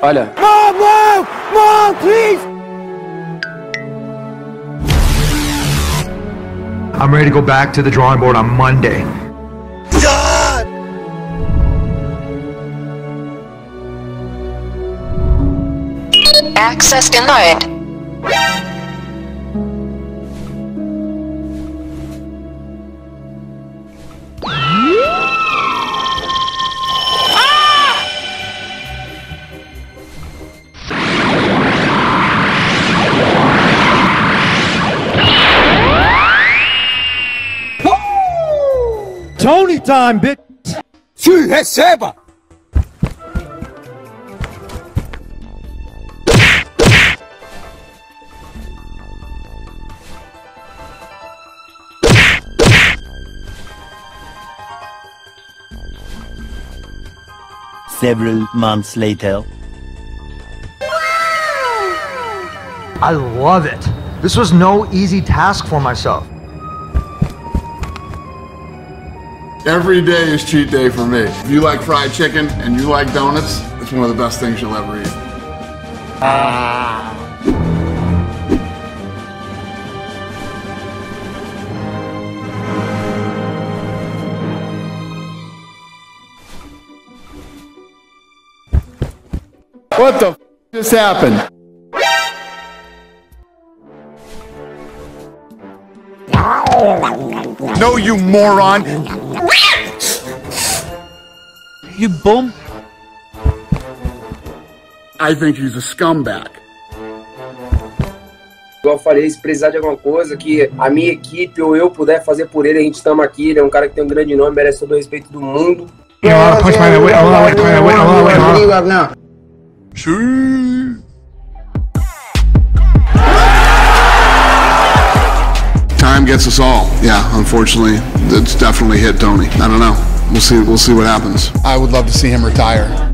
Olha. Mom, please! I'm ready to go back to the drawing board on Monday. God! Access denied. Tony time, bitch! 술 해봐! Several months later. I love it. This was no easy task for myself. Every day is cheat day for me. If you like fried chicken and you like donuts, it's one of the best things you'll ever eat. What the f just happened? No, you moron! You bum! I think he's a scumbag. Igual eu falei, se precisar de alguma coisa que a minha equipe ou eu puder fazer por ele, a gente estamos aqui. Ele é um cara que tem um grande nome, merece todo o respeito do mundo. Time gets us all. Yeah, unfortunately, it's definitely hit Tony. I don't know. We'll see what happens. I would love to see him retire.